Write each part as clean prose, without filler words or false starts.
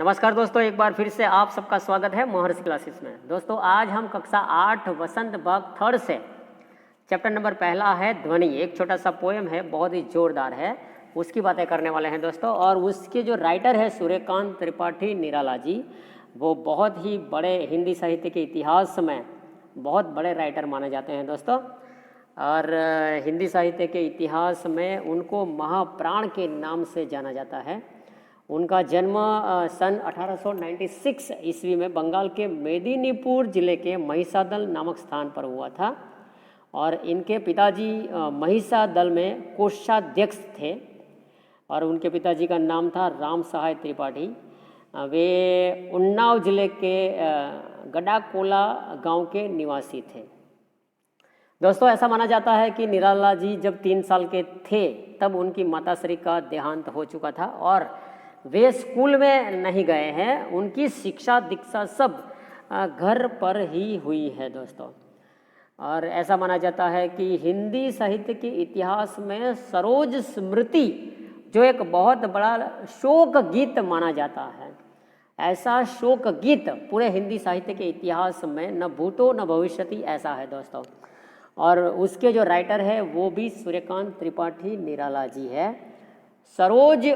नमस्कार दोस्तों, एक बार फिर से आप सबका स्वागत है महर्षि क्लासेस में। दोस्तों आज हम कक्षा 8 वसंत भाग 3 से चैप्टर नंबर पहला है ध्वनि, एक छोटा सा पोएम है, बहुत ही जोरदार है, उसकी बातें करने वाले हैं दोस्तों। और उसके जो राइटर है सूर्यकांत त्रिपाठी निराला जी, वो बहुत ही बड़े हिंदी साहित्य के इतिहास में बहुत बड़े राइटर माने जाते हैं दोस्तों। और हिंदी साहित्य के इतिहास में उनको महाप्राण के नाम से जाना जाता है। उनका जन्म सन 1896 ईस्वी में बंगाल के मेदिनीपुर जिले के महिसादल नामक स्थान पर हुआ था। और इनके पिताजी महिसादल में कोषाध्यक्ष थे और उनके पिताजी का नाम था राम सहाय त्रिपाठी। वे उन्नाव जिले के गडाकोला गांव के निवासी थे। दोस्तों ऐसा माना जाता है कि निराला जी जब 3 साल के थे तब उनकी माताश्री का देहांत हो चुका था और वे स्कूल में नहीं गए हैं। उनकी शिक्षा दीक्षा सब घर पर ही हुई है दोस्तों। और ऐसा माना जाता है कि हिंदी साहित्य के इतिहास में सरोज स्मृति जो एक बहुत बड़ा शोक गीत माना जाता है, ऐसा शोक गीत पूरे हिंदी साहित्य के इतिहास में न भूतो न भविष्यति ऐसा है दोस्तों। और उसके जो राइटर है वो भी सूर्यकांत त्रिपाठी निराला जी है। सरोज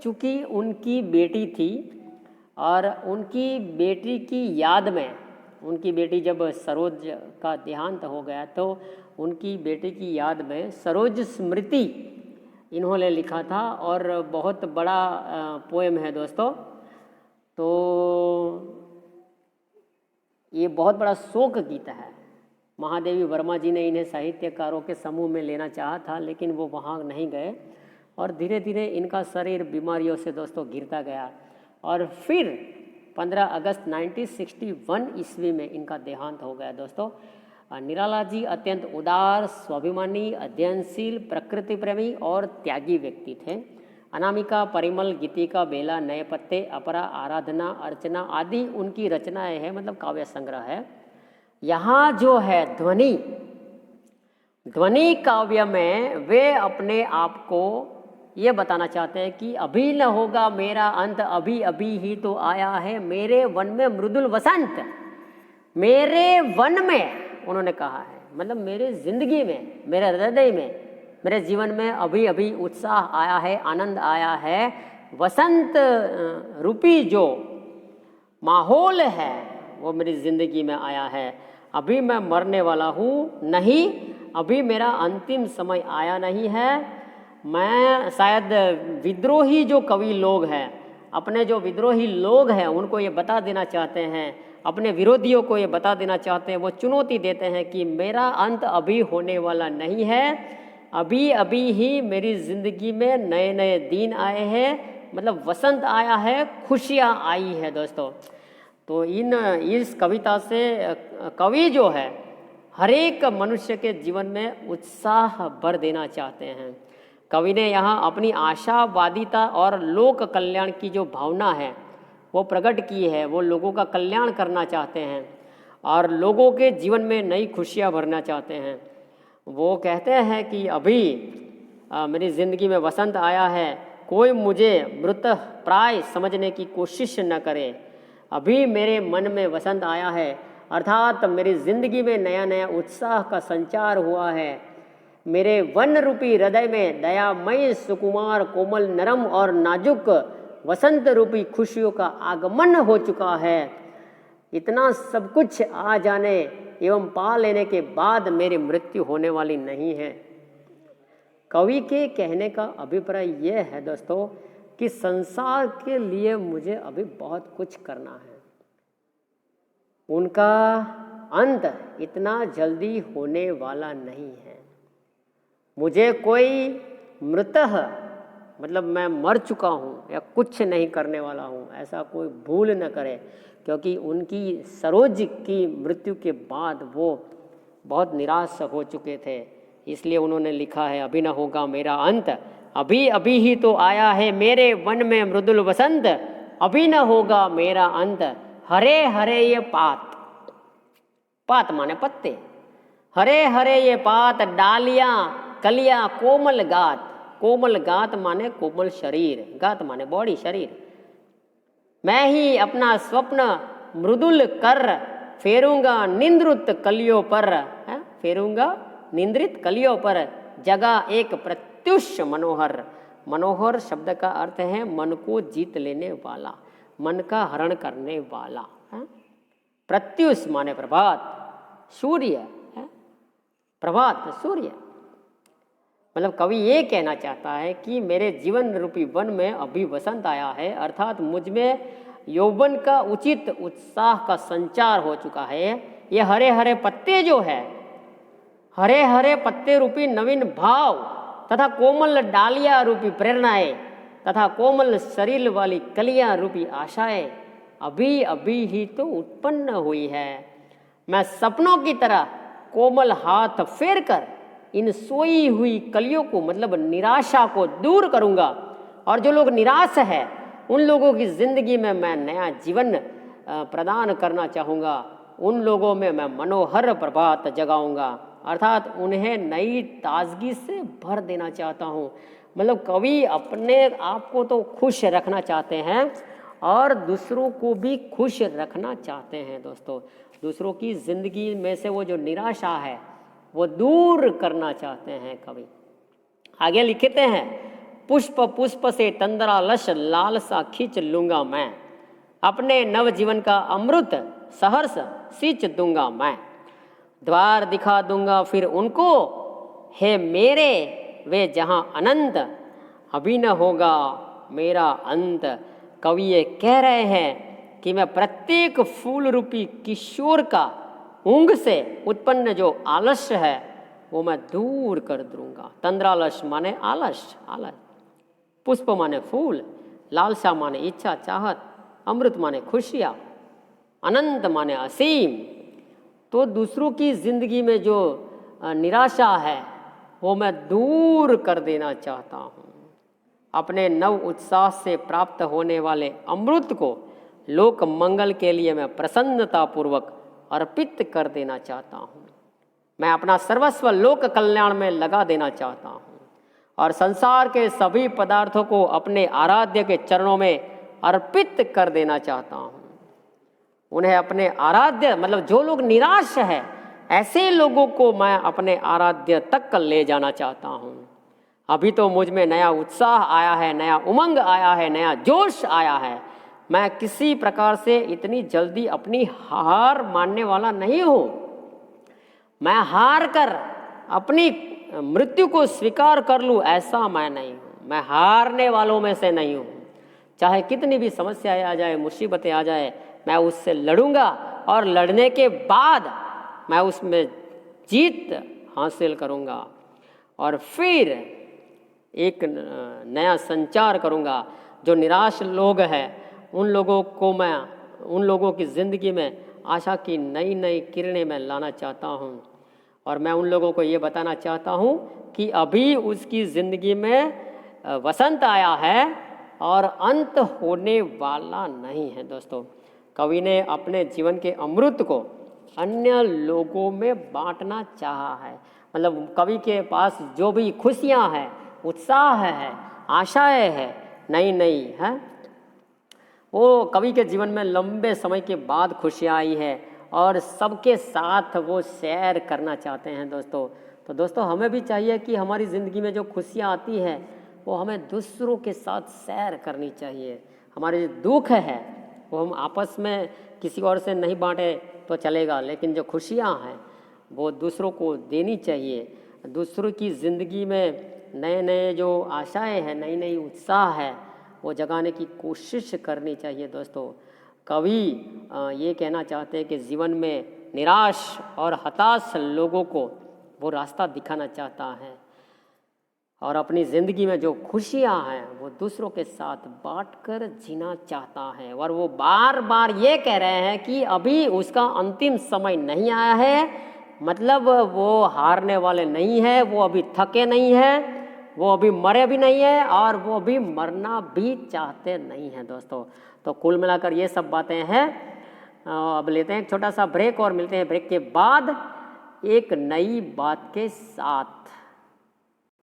चूँकि उनकी बेटी थी और उनकी बेटी की याद में, उनकी बेटी जब सरोज का देहांत हो गया तो उनकी बेटी की याद में सरोज स्मृति इन्होंने लिखा था और बहुत बड़ा पोएम है दोस्तों। तो ये बहुत बड़ा शोक गीत है। महादेवी वर्मा जी ने इन्हें साहित्यकारों के समूह में लेना चाहा था लेकिन वो वहाँ नहीं गए और धीरे धीरे इनका शरीर बीमारियों से दोस्तों गिरता गया और फिर 15 अगस्त 1961 ईस्वी में इनका देहांत हो गया दोस्तों। निराला जी अत्यंत उदार, स्वाभिमानी, अध्ययनशील, प्रकृति प्रेमी और त्यागी व्यक्ति थे। अनामिका, परिमल, गीतिका, बेला, नए पत्ते, अपरा, आराधना, अर्चना आदि उनकी रचनाएं हैं, मतलब काव्य संग्रह है। यहाँ जो है ध्वनि काव्य में वे अपने आप को ये बताना चाहते हैं कि अभी न होगा मेरा अंत, अभी अभी ही तो आया है मेरे वन में मृदुल वसंत। मेरे वन में उन्होंने कहा है, मतलब मेरे जिंदगी में, मेरे हृदय में, मेरे जीवन में अभी अभी उत्साह आया है, आनंद आया है। वसंत रूपी जो माहौल है वो मेरी जिंदगी में आया है। अभी मैं मरने वाला हूँ नहीं, अभी मेरा अंतिम समय आया नहीं है। मैं शायद विद्रोही जो कवि लोग हैं, अपने जो विद्रोही लोग हैं उनको ये बता देना चाहते हैं, अपने विरोधियों को ये बता देना चाहते हैं, वो चुनौती देते हैं कि मेरा अंत अभी होने वाला नहीं है, अभी अभी ही मेरी ज़िंदगी में नए नए दिन आए हैं, मतलब वसंत आया है, खुशियाँ आई है दोस्तों। तो इस कविता से कवि जो है हर एक मनुष्य के जीवन में उत्साह भर देना चाहते हैं। कवि ने यहाँ अपनी आशावादिता और लोक कल्याण की जो भावना है वो प्रकट की है। वो लोगों का कल्याण करना चाहते हैं और लोगों के जीवन में नई खुशियाँ भरना चाहते हैं। वो कहते हैं कि अभी मेरी ज़िंदगी में वसंत आया है, कोई मुझे मृत प्राय समझने की कोशिश न करे। अभी मेरे मन में वसंत आया है, अर्थात मेरी ज़िंदगी में नया नया उत्साह का संचार हुआ है। मेरे वन रूपी हृदय में दयामय, सुकुमार, कोमल, नरम और नाजुक वसंत रूपी खुशियों का आगमन हो चुका है। इतना सब कुछ आ जाने एवं पा लेने के बाद मेरी मृत्यु होने वाली नहीं है। कवि के कहने का अभिप्राय यह है दोस्तों कि संसार के लिए मुझे अभी बहुत कुछ करना है। उनका अंत इतना जल्दी होने वाला नहीं है। मुझे कोई मृतः, मतलब मैं मर चुका हूँ या कुछ नहीं करने वाला हूँ, ऐसा कोई भूल न करे, क्योंकि उनकी सरोज की मृत्यु के बाद वो बहुत निराश हो चुके थे। इसलिए उन्होंने लिखा है, अभी न होगा मेरा अंत, अभी अभी ही तो आया है मेरे वन में मृदुल वसंत, अभी न होगा मेरा अंत। हरे हरे ये पात, पात माने पत्ते, हरे हरे ये पात, डालियाँ कलियाँ, कोमल गात, कोमल गात माने कोमल शरीर, गात माने बॉडी, शरीर। मैं ही अपना स्वप्न मृदुल कर फेरूंगा निंद्रित कलियों पर, फेरूंगा निंद्रित कलियों पर, जगह एक प्रत्युष मनोहर। मनोहर शब्द का अर्थ है मन को जीत लेने वाला, मन का हरण करने वाला। प्रत्युष माने प्रभात, सूर्य है, प्रभात सूर्य। मतलब कवि ये कहना चाहता है कि मेरे जीवन रूपी वन में अभी वसंत आया है, अर्थात मुझ में यौवन का उचित उत्साह का संचार हो चुका है। ये हरे हरे पत्ते जो है, हरे हरे पत्ते रूपी नवीन भाव तथा कोमल डालियां रूपी प्रेरणाएं तथा कोमल शरीर वाली कलियां रूपी आशाएं अभी अभी ही तो उत्पन्न हुई है। मैं सपनों की तरह कोमल हाथ फेर कर इन सोई हुई कलियों को, मतलब निराशा को दूर करूंगा, और जो लोग निराश है उन लोगों की जिंदगी में मैं नया जीवन प्रदान करना चाहूँगा। उन लोगों में मैं मनोहर प्रभात जगाऊंगा, अर्थात उन्हें नई ताजगी से भर देना चाहता हूँ। मतलब कवि अपने आप को तो खुश रखना चाहते हैं और दूसरों को भी खुश रखना चाहते हैं। दोस्तों, दूसरों की जिंदगी में से वो जो निराशा है वो दूर करना चाहते हैं कवि। आगे लिखते हैं, पुष्प पुष्प से तंद्रालश लालसा खींच लूंगा मैं, अपने नव जीवन का अमृत सहर्ष सींच दूंगा मैं, द्वार दिखा दूंगा फिर उनको, हे मेरे वे जहां अनंत, अभी न होगा मेरा अंत। कवि ये कह रहे हैं कि मैं प्रत्येक फूल रूपी किशोर का ऊंग से उत्पन्न जो आलस्य है वो मैं दूर कर दूंगा। तंद्रालश माने आलस्य, आलस, पुष्प माने फूल, लालसा माने इच्छा चाहत, अमृत माने खुशियाँ, अनंत माने असीम। तो दूसरों की जिंदगी में जो निराशा है वो मैं दूर कर देना चाहता हूँ। अपने नव उत्साह से प्राप्त होने वाले अमृत को लोक मंगल के लिए मैं प्रसन्नतापूर्वक अर्पित कर देना चाहता हूँ। मैं अपना सर्वस्व लोक कल्याण में लगा देना चाहता हूँ और संसार के सभी पदार्थों को अपने आराध्य के चरणों में अर्पित कर देना चाहता हूँ। उन्हें अपने आराध्य, मतलब जो लोग निराश है ऐसे लोगों को मैं अपने आराध्य तक ले जाना चाहता हूँ। अभी तो मुझ में नया उत्साह आया है, नया उमंग आया है, नया जोश आया है। मैं किसी प्रकार से इतनी जल्दी अपनी हार मानने वाला नहीं हूँ। मैं हार कर अपनी मृत्यु को स्वीकार कर लूँ ऐसा मैं नहीं हूँ। मैं हारने वालों में से नहीं हूँ। चाहे कितनी भी समस्याएं आ जाए, मुसीबतें आ जाए, मैं उससे लड़ूंगा और लड़ने के बाद मैं उसमें जीत हासिल करूंगा और फिर एक नया संचार करूंगा। जो निराश लोग हैं उन लोगों को मैं, उन लोगों की ज़िंदगी में आशा की नई नई किरणें मैं लाना चाहता हूं और मैं उन लोगों को ये बताना चाहता हूं कि अभी उसकी ज़िंदगी में वसंत आया है और अंत होने वाला नहीं है। दोस्तों, कवि ने अपने जीवन के अमृत को अन्य लोगों में बांटना चाहा है। मतलब कवि के पास जो भी खुशियां हैं, उत्साह है, आशाएं है, नई नई है, वो कवि के जीवन में लंबे समय के बाद खुशियां आई है और सबके साथ वो शेयर करना चाहते हैं। दोस्तों, तो दोस्तों हमें भी चाहिए कि हमारी ज़िंदगी में जो खुशियां आती है वो हमें दूसरों के साथ शेयर करनी चाहिए। हमारे जो दुख है वो हम आपस में किसी और से नहीं बांटे तो चलेगा, लेकिन जो खुशियां हैं वो दूसरों को देनी चाहिए। दूसरों की ज़िंदगी में नए नए जो आशाएं हैं, नई नई उत्साह है, वो जगाने की कोशिश करनी चाहिए। दोस्तों, कवि ये कहना चाहते हैं कि जीवन में निराश और हताश लोगों को वो रास्ता दिखाना चाहता है और अपनी ज़िंदगी में जो खुशियां हैं वो दूसरों के साथ बांटकर जीना चाहता है। और वो बार बार ये कह रहे हैं कि अभी उसका अंतिम समय नहीं आया है, मतलब वो हारने वाले नहीं है, वो अभी थके नहीं है, वो अभी मरे भी नहीं है और वो अभी मरना भी चाहते नहीं हैं। दोस्तों, तो कुल मिलाकर ये सब बातें हैं। अब लेते हैं एक छोटा सा ब्रेक और मिलते हैं ब्रेक के बाद एक नई बात के साथ।